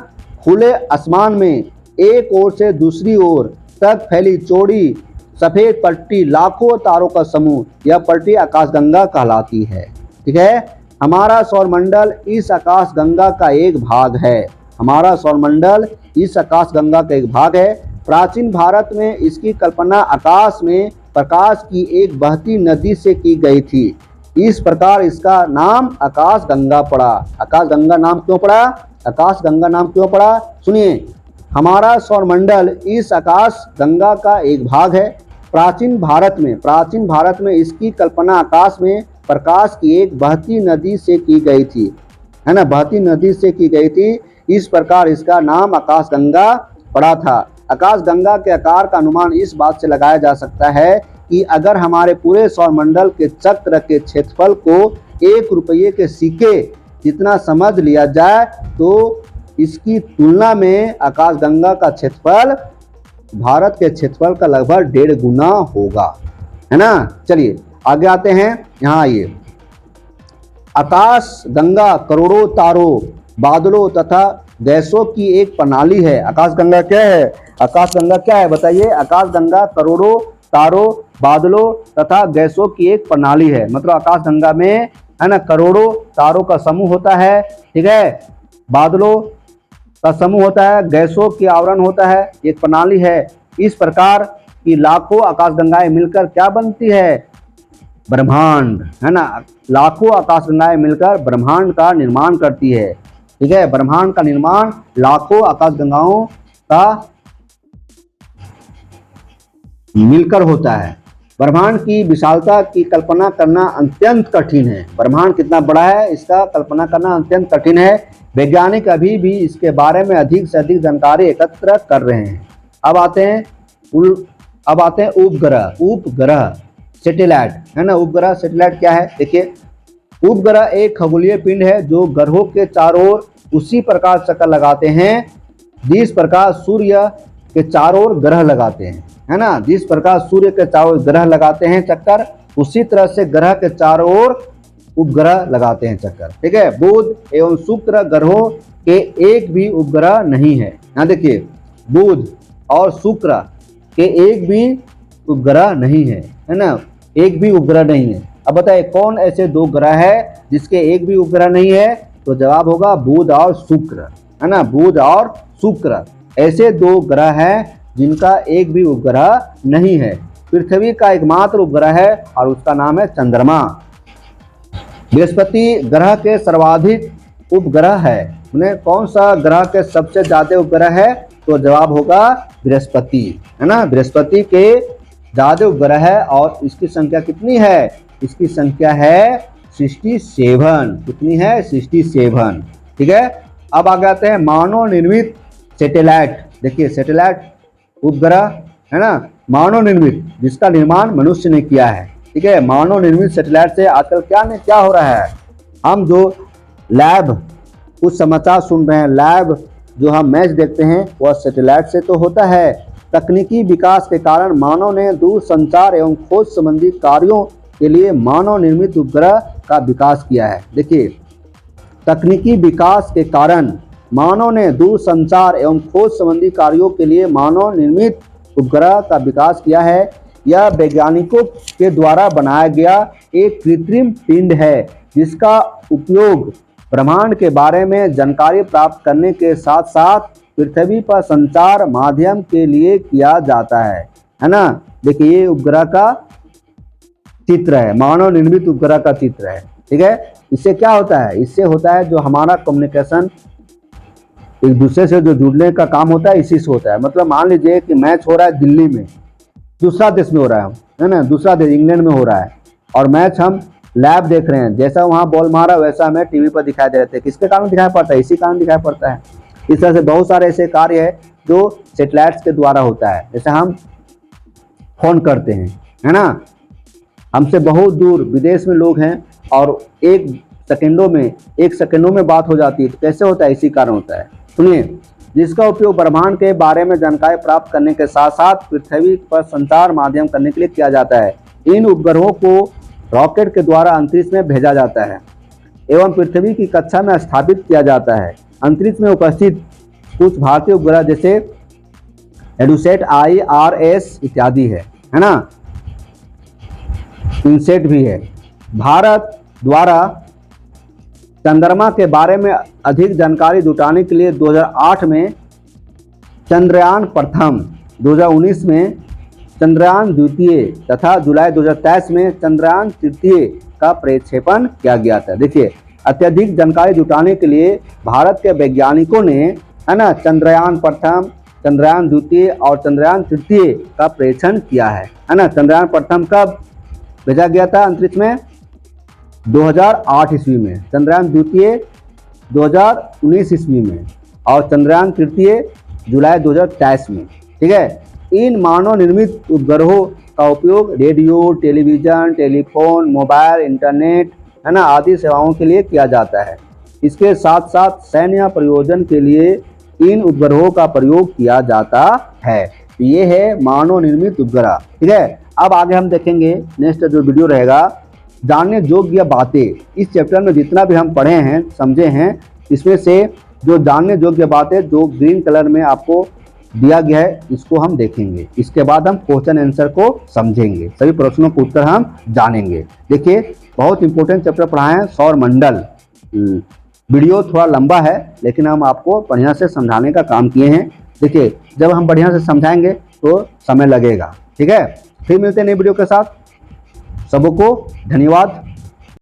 खुले आसमान में एक ओर से दूसरी ओर तक फैली चौड़ी सफेद पट्टी, लाखों तारों का समूह, यह पट्टी आकाशगंगा कहलाती है, ठीक है। हमारा सौरमंडल इस आकाशगंगा का एक भाग है, हमारा सौरमंडल इस आकाशगंगा का एक भाग है। प्राचीन भारत में इसकी कल्पना आकाश में प्रकाश की एक बहती नदी से की गई थी। इस प्रकार इसका नाम आकाशगंगा पड़ा। आकाशगंगा नाम क्यों पड़ा? आकाशगंगा नाम क्यों पड़ा? सुनिए, हमारा सौरमंडल इस आकाशगंगा का एक भाग है। प्राचीन भारत में इसकी कल्पना आकाश में प्रकाश की एक बहती नदी से की गई थी, है ना, बहती नदी से की गई थी। इस प्रकार इसका नाम आकाशगंगा पड़ा था। आकाशगंगा के आकार का अनुमान इस बात से लगाया जा सकता है कि अगर हमारे पूरे सौरमंडल के चक्र के क्षेत्रफल को 1 रुपये के सिक्के जितना समझ लिया जाए तो इसकी तुलना में आकाशगंगा का क्षेत्रफल भारत के क्षेत्रफल का लगभग 1.5 गुना होगा, है ना। चलिए आगे आते हैं। यहाँ आइए, आकाशगंगा करोड़ों तारों, बादलों तथा गैसों की एक प्रणाली है। आकाशगंगा क्या है? आकाशगंगा क्या है बताइए? आकाशगंगा करोड़ों तारों, बादलों तथा गैसों की एक प्रणाली है। मतलब आकाशगंगा में, है ना, करोड़ों तारों का समूह होता है, ठीक है, बादलों का समूह होता है, गैसों की आवरण होता है, एक प्रणाली है। इस प्रकार की लाखों आकाशगंगाएं मिलकर क्या बनती है? ब्रह्मांड, है ना। लाखों आकाशगंगाएं मिलकर ब्रह्मांड का निर्माण करती है, ठीक है। ब्रह्मांड का निर्माण लाखों आकाशगंगाओं का मिलकर होता है। ब्रह्मांड की विशालता की कल्पना करना अत्यंत कठिन है। ब्रह्मांड कितना बड़ा है इसका कल्पना करना अत्यंत कठिन है। वैज्ञानिक अभी भी इसके बारे में अधिक से अधिक जानकारी एकत्र कर रहे हैं। अब आते हैं उपग्रह सैटेलाइट, है ना। उपग्रह सैटेलाइट क्या है? देखिए, उपग्रह एक खगोलीय पिंड है जो ग्रहों के चारों ओर उसी प्रकार चक्कर लगाते हैं जिस प्रकार सूर्य के चारों ओर ग्रह लगाते हैं, है ना। जिस प्रकार सूर्य के चारों ओर ग्रह लगाते हैं चक्कर, उसी तरह से ग्रह के चारों ओर उपग्रह लगाते हैं चक्कर, ठीक है। बुध एवं शुक्र ग्रहों के एक भी उपग्रह नहीं है। यहाँ देखिए, बुध और शुक्र के एक भी उपग्रह नहीं है, है ना, एक भी उपग्रह नहीं है। अब बताइए कौन ऐसे 2 ग्रह है जिसके एक भी उपग्रह नहीं है? तो जवाब होगा बुध और शुक्र, है ना। बुध और शुक्र ऐसे 2 ग्रह हैं जिनका एक भी उपग्रह नहीं है। पृथ्वी का एकमात्र उपग्रह है और उसका नाम है चंद्रमा। बृहस्पति ग्रह के सर्वाधिक उपग्रह है। उन्हें कौन सा ग्रह के सबसे ज्यादा उपग्रह है? तो जवाब होगा बृहस्पति, है ना। बृहस्पति के ज्यादा उपग्रह है और इसकी संख्या कितनी है? इसकी संख्या है 67। कितनी है? 67, ठीक है। अब आ जाते हैं मानव निर्मित सैटेलाइट। देखिए, सैटेलाइट उपग्रह, है ना, मानव निर्मित, जिसका निर्माण मनुष्य ने किया है, ठीक है। मानव निर्मित सैटेलाइट से आजकल क्या हो रहा है? हम जो लैब कुछ समाचार सुन रहे हैं, लैब जो हम मैच देखते हैं वह सैटेलाइट से तो होता है। तकनीकी विकास के कारण मानव ने दूर संचार एवं खोज संबंधी कार्यों के लिए मानव निर्मित उपग्रह का विकास किया है। देखिए, तकनीकी विकास के कारण मानव ने दूर संचार एवं खोज संबंधी कार्यों के लिए मानव निर्मित उपग्रह का विकास किया है। यह वैज्ञानिकों के द्वारा बनाया गया एक कृत्रिम पिंड है जिसका उपयोग ब्रह्मांड के बारे में जानकारी प्राप्त करने के साथ साथ पृथ्वी पर संचार माध्यम के लिए किया जाता है ना। देखिए, ये उपग्रह का चित्र है, मानव निर्मित उपग्रह का चित्र है, ठीक है। इससे क्या होता है? इससे होता है जो हमारा कम्युनिकेशन, एक दूसरे से जो जुड़ने का काम होता है, इसी से होता है। मतलब मान लीजिए कि मैच हो रहा है दिल्ली में, दूसरा देश में हो रहा है ना, दूसरा देश इंग्लैंड में हो रहा है, और मैच हम लैब देख रहे हैं, जैसा वहाँ बॉल मारा वैसा हमें टीवी पर दिखाई दे रहे थे। किसके कारण दिखाई पड़ता है? इसी कारण दिखाई पड़ता है। इस तरह से बहुत सारे ऐसे कार्य है जो सैटेलाइट्स के द्वारा होता है। जैसे हम फोन करते हैं, है ना, हमसे बहुत दूर विदेश में लोग हैं और एक सेकंडों में बात हो जाती है। तो कैसे होता है? इसी कारण होता है। सुनिए, जिसका उपयोग ब्रह्मांड के बारे में जानकारी प्राप्त करने के साथ साथ पृथ्वी पर संचार माध्यम करने के लिए किया जाता है। इन उपग्रहों को रॉकेट के द्वारा अंतरिक्ष में भेजा जाता है एवं पृथ्वी की कक्षा में स्थापित किया जाता है। अंतरिक्ष में उपस्थित कुछ भारतीय उपग्रह जैसे एडुसेट IRS इत्यादि है ना, इनसेट भी है। भारत द्वारा चंद्रमा के बारे में अधिक जानकारी जुटाने के लिए 2008 में चंद्रयान प्रथम, 2019 में चंद्रयान द्वितीय तथा जुलाई 2023 में चंद्रयान तृतीय का प्रक्षेपण किया गया था। देखिए, अत्यधिक जानकारी जुटाने के लिए भारत के वैज्ञानिकों ने, है ना, चंद्रयान प्रथम, चंद्रयान द्वितीय और चंद्रयान तृतीय का परीक्षण किया है ना। चंद्रयान प्रथम कब भेजा गया था अंतरिक्ष में? 2008 ईस्वी में। चंद्रयान द्वितीय 2019 ईस्वी में और चंद्रयान तृतीय जुलाई 2023 में। ठीक है। इन मानव निर्मित उपग्रहों का उपयोग radio, television, telephone, mobile, internet, है ना, आदि सेवाओं के लिए किया जाता है। इसके साथ साथ सैन्य प्रयोजन के लिए इन उपग्रहों का प्रयोग किया जाता है। तो ये है मानव निर्मित उपग्रह। ठीक है। अब आगे हम देखेंगे नेक्स्ट जो वीडियो रहेगा, जानने योग्य बातें। इस चैप्टर में जितना भी हम पढ़े हैं, समझे हैं, इसमें से जो जानने योग्य बातें जो ग्रीन कलर में आपको दिया गया है, इसको हम देखेंगे। इसके बाद हम क्वेश्चन आंसर को समझेंगे, सभी प्रश्नों को उत्तर हम जानेंगे। देखिए, बहुत इंपॉर्टेंट चैप्टर पढ़ाए हैं, सौर मंडल। वीडियो थोड़ा लंबा है लेकिन हम आपको बढ़िया से समझाने का काम किए हैं। देखिए, जब हम बढ़िया से समझाएंगे तो समय लगेगा। ठीक है। फिर मिलते हैं नई वीडियो के साथ। सबको धन्यवाद।